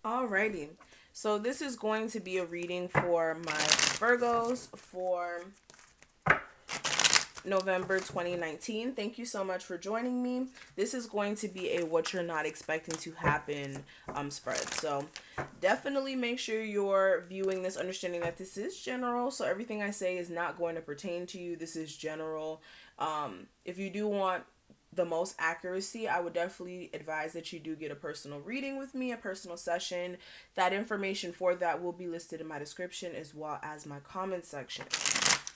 Alrighty. So this is going to be a reading for my Virgos for November 2019. Thank you so much for joining me. This is going to be a what you're not expecting to happen spread. So definitely make sure you're viewing this understanding that this is general. So everything I say is not going to pertain to you. This is general. If you do want the most accuracy, I would definitely advise that you do get a personal reading with me, a personal session. That information for that will be listed in my description as well as my comment section.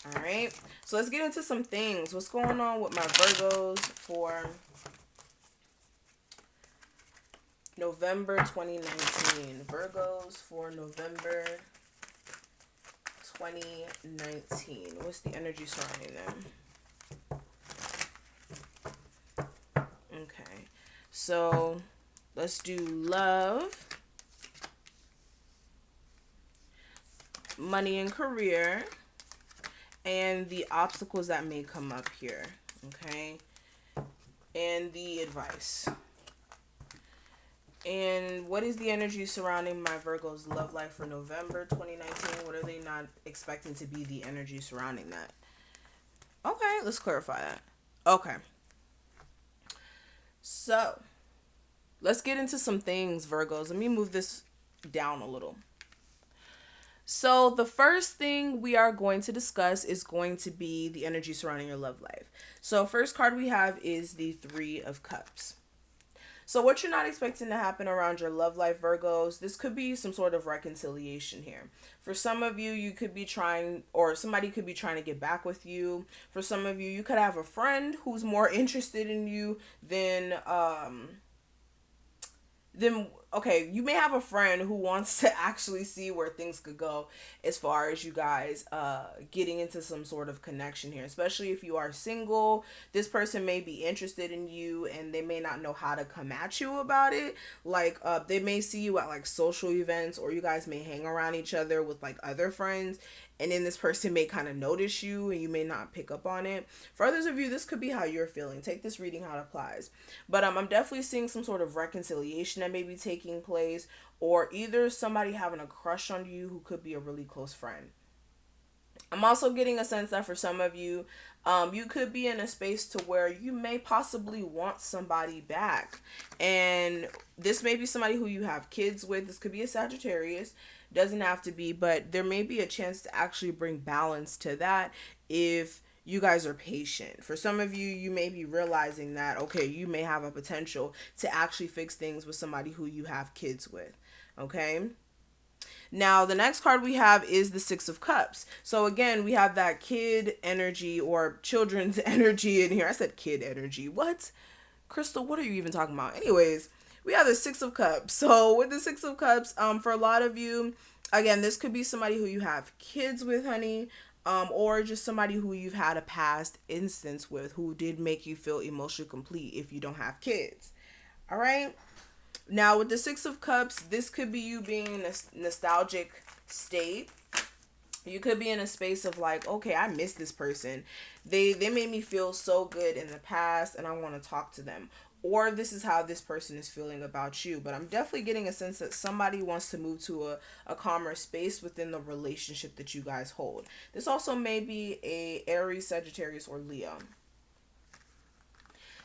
All right, so let's get into some things. What's going on with my Virgos for November 2019? Virgos for November 2019. What's the energy surrounding them? Okay, so let's do love, money and career, and the obstacles that may come up here. Okay, and the advice. And what is the energy surrounding my Virgo's love life for November 2019? What are they not expecting to be the energy surrounding that? Okay, let's clarify that. Okay, so let's get into some things, Virgos. Let me move this down a little. So, the first thing we are going to discuss is going to be the energy surrounding your love life. So, first card we have is the Three of Cups. So, what you're not expecting to happen around your love life, Virgos, this could be some sort of reconciliation here. For some of you, you could be trying, or somebody could be trying to get back with you. For some of you, you could have a friend who's more interested in you than okay, you may have a friend who wants to actually see where things could go as far as you guys getting into some sort of connection here, especially if you are single. This person may be interested in you and they may not know how to come at you about it. Like they may see you at like social events, or you guys may hang around each other with like other friends, and then this person may kind of notice you and you may not pick up on it. For others of you, this could be how you're feeling. Take this reading how it applies. But I'm definitely seeing some sort of reconciliation that may be taking place, or either somebody having a crush on you who could be a really close friend. I'm also getting a sense that for some of you, you could be in a space to where you may possibly want somebody back. And this may be somebody who you have kids with. This could be a Sagittarius. Doesn't have to be, but there may be a chance to actually bring balance to that if you guys are patient. For some of you, you may be realizing that, okay, you may have a potential to actually fix things with somebody who you have kids with. Okay. Now, the next card we have is the Six of Cups. So, again, we have that kid energy or children's energy in here. I said kid energy. What? Crystal, what are you even talking about? Anyways, we have the Six of Cups. So, with the Six of Cups, for a lot of you, again, this could be somebody who you have kids with, honey. Or just somebody who you've had a past instance with who did make you feel emotionally complete if you don't have kids. All right. Now, with the Six of Cups, this could be you being in a nostalgic state. You could be in a space of like, okay, I miss this person. They made me feel so good in the past and I want to talk to them. Or this is how this person is feeling about you. But I'm definitely getting a sense that somebody wants to move to a calmer space within the relationship that you guys hold. This also may be a Aries, Sagittarius, or Leo.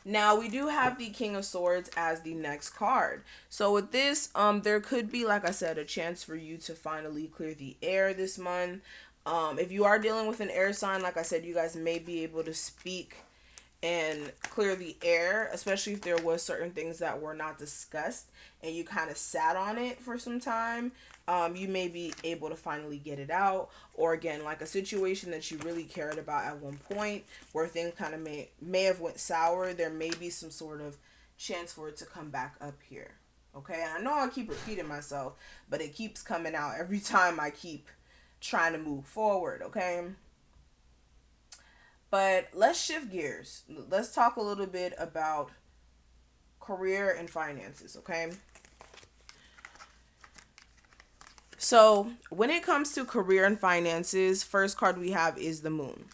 Now we do have the King of Swords as the next card. So with this, there could be, like I said, a chance for you to finally clear the air this month. If you are dealing with an air sign, like I said, you guys may be able to speak and clear the air, especially if there was certain things that were not discussed and you kind of sat on it for some time. You may be able to finally get it out, or again, like a situation that you really cared about at one point where things kind of may have went sour. There may be some sort of chance for it to come back up here. Okay, and I know I keep repeating myself, but it keeps coming out every time I keep trying to move forward. Okay, but let's shift gears. Let's talk a little bit about career and finances. Okay, so when it comes to career and finances, first card we have is the Moon.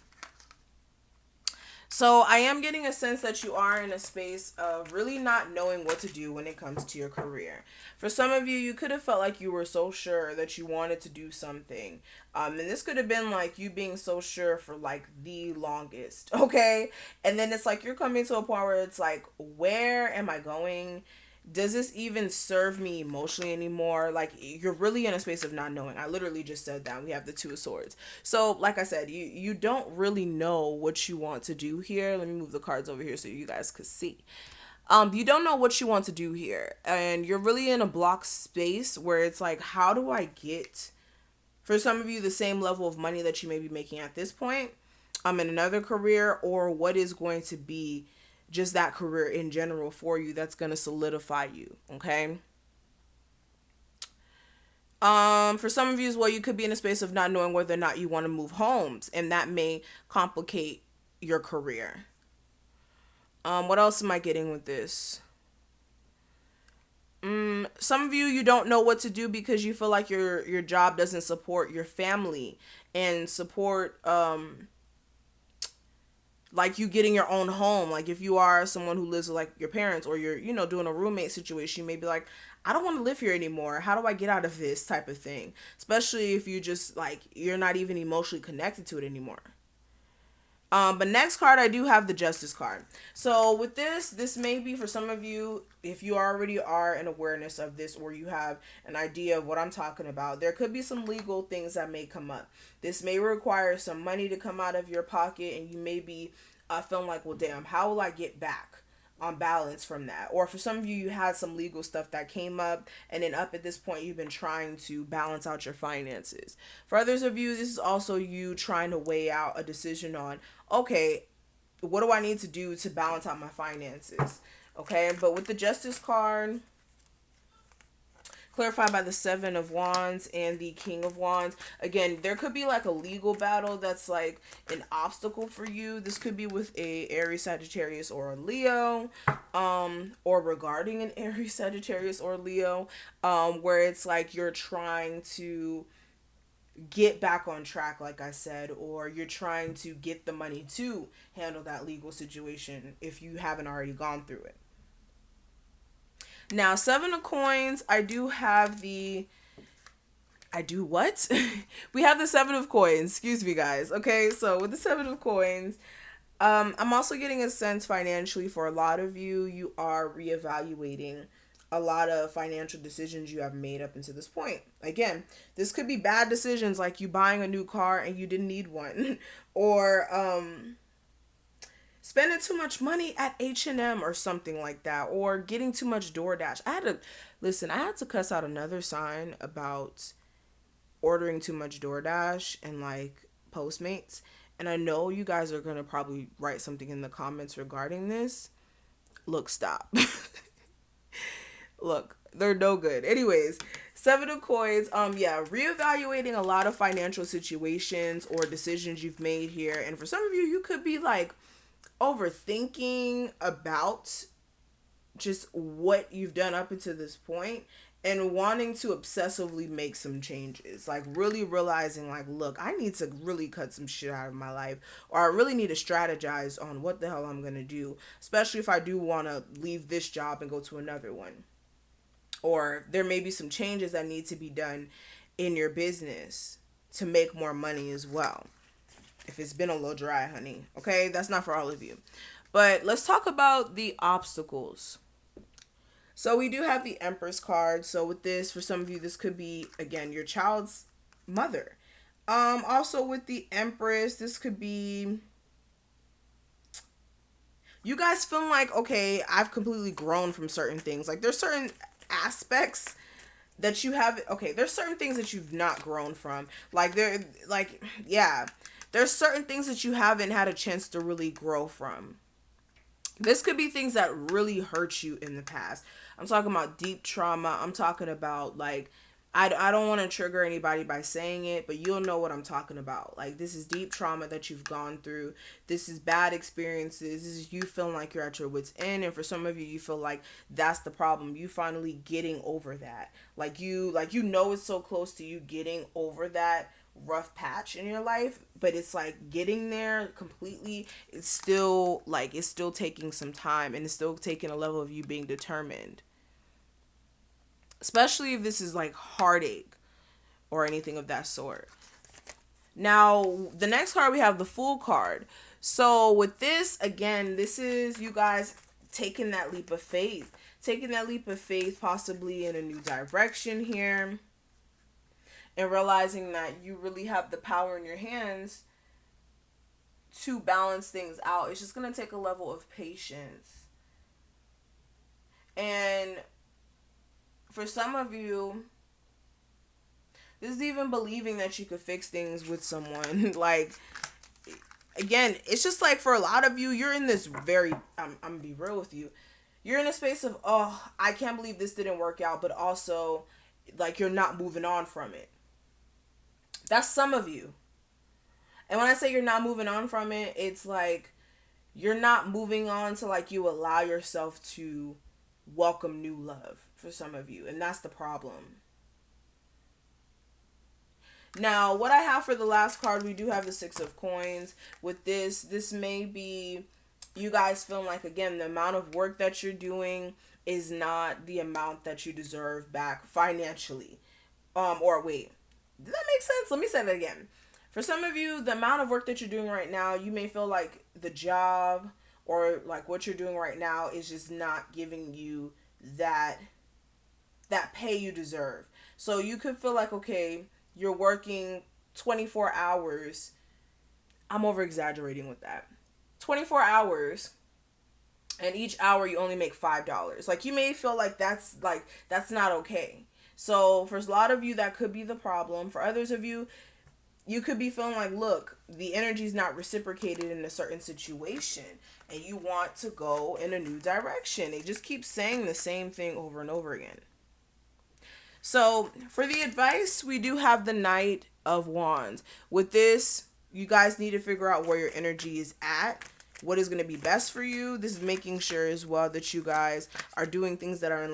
So I am getting a sense that you are in a space of really not knowing what to do when it comes to your career. For some of you, you could have felt like you were so sure that you wanted to do something. And this could have been like you being so sure for like the longest, okay? And then it's like you're coming to a point where it's like, where am I going? Does this even serve me emotionally anymore? Like, you're really in a space of not knowing. I literally just said that. We have the Two of Swords. So like I said, you don't really know what you want to do here. Let me move the cards over here so you guys could see. You don't know what you want to do here, and you're really in a block space where it's like, how do I get, for some of you, the same level of money that you may be making at this point in another career, or what is going to be just that career in general for you that's going to solidify you, okay? For some of you as well, you could be in a space of not knowing whether or not you want to move homes, and that may complicate your career. What else am I getting with this? Some of you don't know what to do because you feel like your job doesn't support your family and support like you getting your own home. Like if you are someone who lives with like your parents, or you're doing a roommate situation, you may be like, I don't want to live here anymore. How do I get out of this type of thing? Especially if you just like you're not even emotionally connected to it anymore. But next card, I do have the Justice card. So with this may be for some of you, if you already are in awareness of this, or you have an idea of what I'm talking about, there could be some legal things that may come up. This may require some money to come out of your pocket, and you may be feeling like, well, damn, how will I get back on balance from that? Or for some of you, you had some legal stuff that came up, and then up at this point you've been trying to balance out your finances. For others of you, this is also you trying to weigh out a decision on, okay, what do I need to do to balance out my finances? Okay, but with the Justice card clarified by the Seven of Wands and the King of Wands. Again, there could be like a legal battle that's like an obstacle for you. This could be with a Aries, Sagittarius, or a Leo, or regarding an Aries, Sagittarius, or Leo, where it's like you're trying to get back on track, like I said, or you're trying to get the money to handle that legal situation if you haven't already gone through it. Now, Seven of Coins, I do what? We have the Seven of Coins. Excuse me, guys. Okay, so with the Seven of Coins, I'm also getting a sense financially for a lot of you, you are reevaluating a lot of financial decisions you have made up until this point. Again, this could be bad decisions like you buying a new car and you didn't need one, or spending too much money at H&M or something like that, or getting too much DoorDash. I had to cuss out another sign about ordering too much DoorDash and like Postmates. And I know you guys are going to probably write something in the comments regarding this. Look, stop. Look, they're no good. Anyways, Seven of Coins, reevaluating a lot of financial situations or decisions you've made here. And for some of you, you could be like overthinking about just what you've done up until this point and wanting to obsessively make some changes, like really realizing like, look, I need to really cut some shit out of my life, or I really need to strategize on what the hell I'm going to do, especially if I do want to leave this job and go to another one, or there may be some changes that need to be done in your business to make more money as well. If it's been a little dry, honey. Okay, that's not for all of you. But let's talk about the obstacles. So we do have the Empress card. So with this, for some of you, this could be, again, your child's mother. Also with the Empress, this could be you guys feeling like, okay, I've completely grown from certain things. Like there's certain aspects that you have. Okay, there's certain things that you've not grown from. There's certain things that you haven't had a chance to really grow from. This could be things that really hurt you in the past. I'm talking about deep trauma. I'm talking about like, I don't want to trigger anybody by saying it, but you'll know what I'm talking about. Like this is deep trauma that you've gone through. This is bad experiences. This is you feeling like you're at your wit's end. And for some of you, you feel like that's the problem. You finally getting over that. Like you know it's so close to you getting over that rough patch in your life, but it's like getting there completely. It's still taking some time, and it's still taking a level of you being determined, especially if this is like heartache or anything of that sort. Now, the next card, we have the Fool card. So with this, again, this is you guys taking that leap of faith. Taking that leap of faith possibly in a new direction here. And realizing that you really have the power in your hands to balance things out. It's just going to take a level of patience. And for some of you, this is even believing that you could fix things with someone. Like, again, it's just like for a lot of you, you're in this very, I'm going to be real with you. You're in a space of, oh, I can't believe this didn't work out, but also, like, you're not moving on from it. That's some of you. And when I say you're not moving on from it, it's like you're not moving on to like you allow yourself to welcome new love for some of you. And that's the problem. Now, what I have for the last card, we do have the Six of Coins. With this may be you guys feeling like, again, the amount of work that you're doing is not the amount that you deserve back financially. Or wait, did that make sense? Let me say that again. For some of you, the amount of work that you're doing right now, you may feel like the job or like what you're doing right now is just not giving you that pay you deserve. So you could feel like, okay, you're working 24 hours. I'm over exaggerating with that. 24 hours, and each hour you only make $5. Like, you may feel like that's not okay. So for a lot of you, that could be the problem. For others of you, you could be feeling like, look, the energy is not reciprocated in a certain situation, and you want to go in a new direction. They just keep saying the same thing over and over again. So for the advice, we do have the Knight of Wands. With this, you guys need to figure out where your energy is at, what is going to be best for you. This is making sure as well that you guys are doing things that are in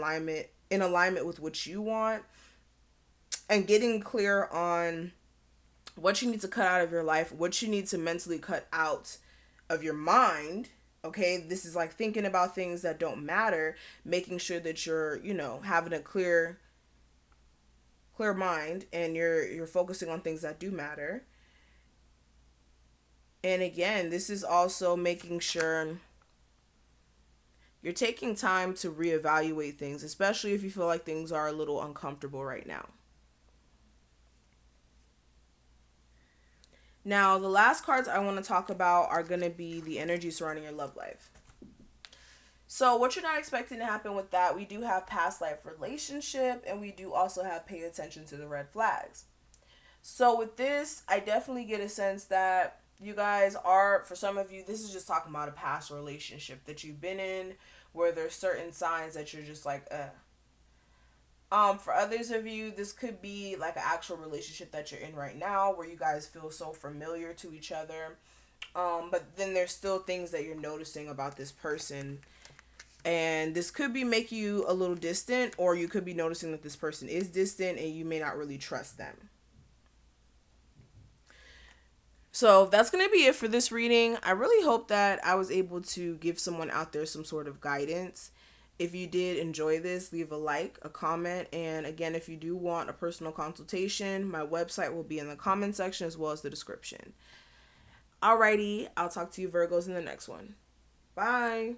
alignment with what you want, and getting clear on what you need to cut out of your life, what you need to mentally cut out of your mind. Okay, this is like thinking about things that don't matter, making sure that you're, having a clear mind, and you're focusing on things that do matter. And again, this is also making sure you're taking time to reevaluate things, especially if you feel like things are a little uncomfortable right now. Now, the last cards I want to talk about are going to be the energy surrounding your love life. So what you're not expecting to happen with that, we do have past life relationship, and we do also have pay attention to the red flags. So with this, I definitely get a sense that you guys are, for some of you, this is just talking about a past relationship that you've been in where there's certain signs that you're just like, For others of you, this could be like an actual relationship that you're in right now where you guys feel so familiar to each other. But then there's still things that you're noticing about this person. And this could be make you a little distant, or you could be noticing that this person is distant and you may not really trust them. So that's going to be it for this reading. I really hope that I was able to give someone out there some sort of guidance. If you did enjoy this, leave a like, a comment, and again, if you do want a personal consultation, my website will be in the comment section as well as the description. Alrighty, I'll talk to you Virgos in the next one. Bye.